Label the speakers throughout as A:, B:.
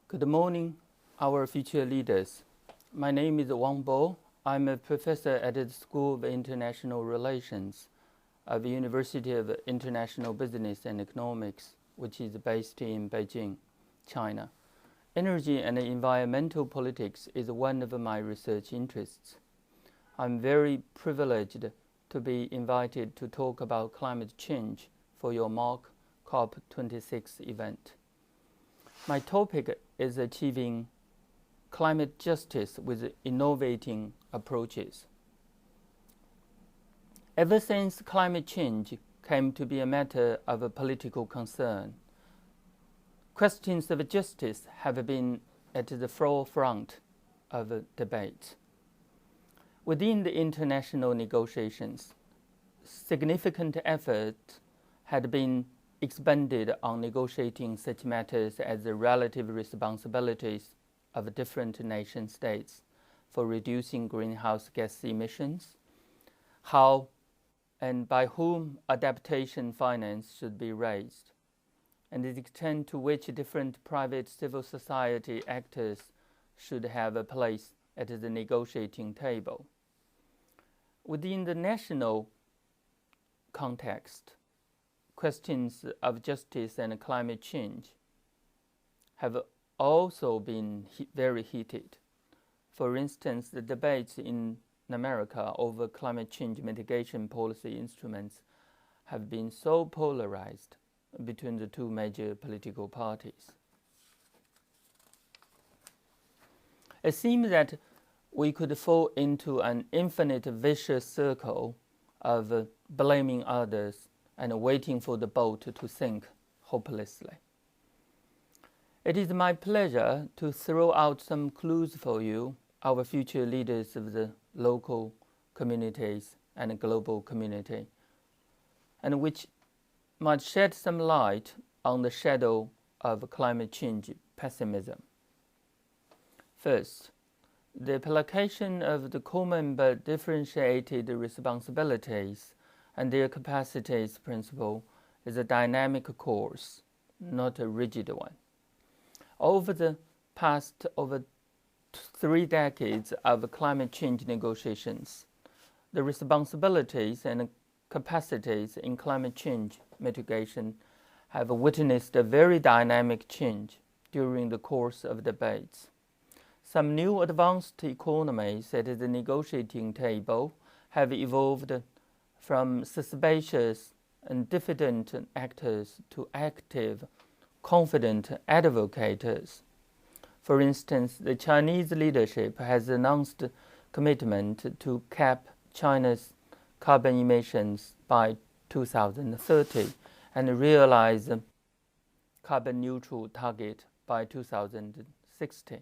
A: Good morning, our future leaders. My name is Wang Bo. I'm a professor at the School of International Relations of the University of International Business and Economics, which is based in Beijing, China. Energy and environmental politics is one of my research interests. I'm very privileged to be invited to talk about climate change for your mock COP26 event. My topic is achieving climate justice with innovating approaches. Ever since climate change came to be a matter of political concern, questions of justice have been at the forefront of debate. Within the international negotiations, significant effort had been expended on negotiating such matters as the relative responsibilities of different nation states for reducing greenhouse gas emissions, how and by whom adaptation finance should be raised, and the extent to which different private civil society actors should have a place at the negotiating table. Within the national context, questions of justice and climate change have also been very heated. For instance, the debates in America over climate change mitigation policy instruments have been so polarized between the two major political parties. It seems that we could fall into an infinite vicious circle of blaming others and waiting for the boat to sink hopelessly. It is my pleasure to throw out some clues for you, our future leaders of the local communities and global community, and which might shed some light on the shadow of climate change pessimism. First, the application of the common but differentiated responsibilities and their capacities principle is a dynamic course, not a rigid one. Over the past 3 decades of climate change negotiations, the responsibilities and capacities in climate change mitigation have witnessed a very dynamic change during the course of debates. Some new advanced economies at the negotiating table have evolved from suspicious and diffident actors to active, confident advocates. For instance, the Chinese leadership has announced commitment to cap China's carbon emissions by 2030 and realize carbon neutral target by 2060.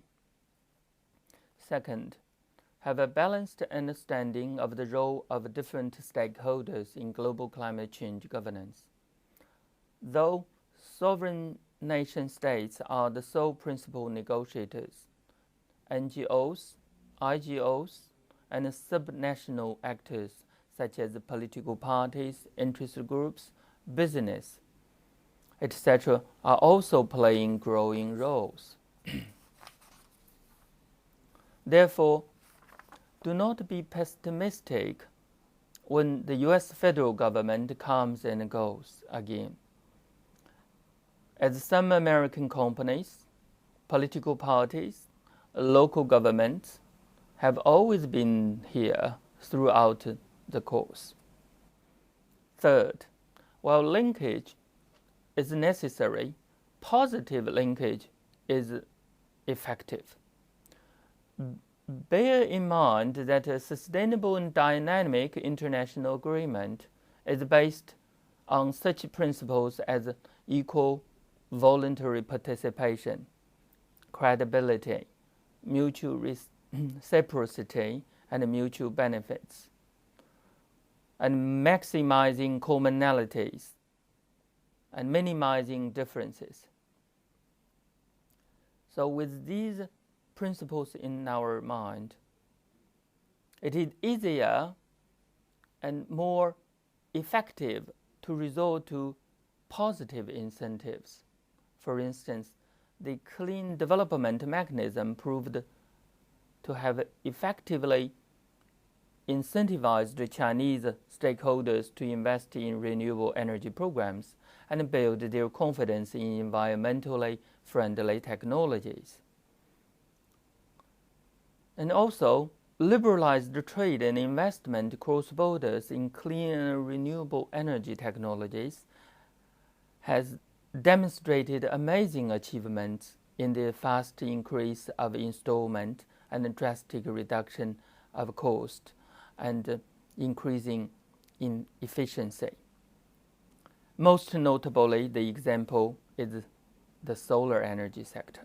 A: Second, have a balanced understanding of the role of different stakeholders in global climate change governance. Though sovereign nation states are the sole principal negotiators, NGOs, IGOs, and subnational actors such as political parties, interest groups, business, etc. are also playing growing roles. Therefore, do not be pessimistic when the U.S. federal government comes and goes again. As some American companies, political parties, local governments have always been here throughout the course. Third, while linkage is necessary, positive linkage is effective. Bear in mind that a sustainable and dynamic international agreement is based on such principles as equal voluntary participation, credibility, mutual reciprocity, and mutual benefits, and maximizing commonalities and minimizing differences. So with these principles in our mind, it is easier and more effective to resort to positive incentives. For instance, the clean development mechanism proved to have effectively incentivized Chinese stakeholders to invest in renewable energy programs and build their confidence in environmentally friendly technologies. And also, liberalized trade and investment cross borders in clean and renewable energy technologies has demonstrated amazing achievements in the fast increase of installment and drastic reduction of cost and increasing in efficiency. Most notably, the example is the solar energy sector.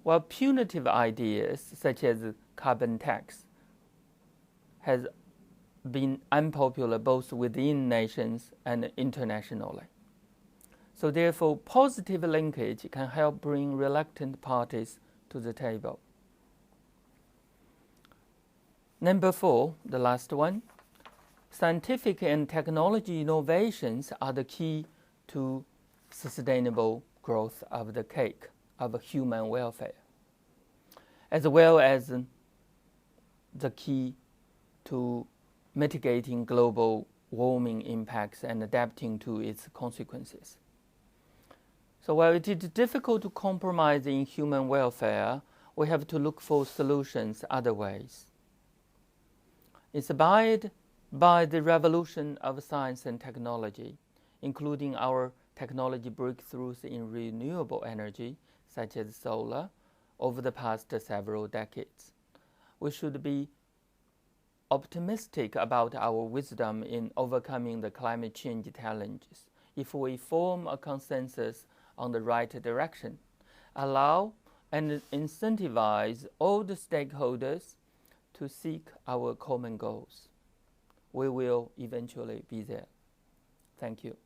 A: While punitive ideas such as carbon tax has been unpopular both within nations and internationally. So therefore, positive linkage can help bring reluctant parties to the table. Number 4, the last one, scientific and technology innovations are the key to sustainable growth of the cake of human welfare, as well as the key to mitigating global warming impacts and adapting to its consequences. So while it is difficult to compromise in human welfare, we have to look for solutions other ways. Inspired by the revolution of science and technology, including our technology breakthroughs in renewable energy, such as solar, over the past several decades, we should be optimistic about our wisdom in overcoming the climate change challenges if we form a consensus on the right direction, allow and incentivize all the stakeholders to seek our common goals. We will eventually be there. Thank you.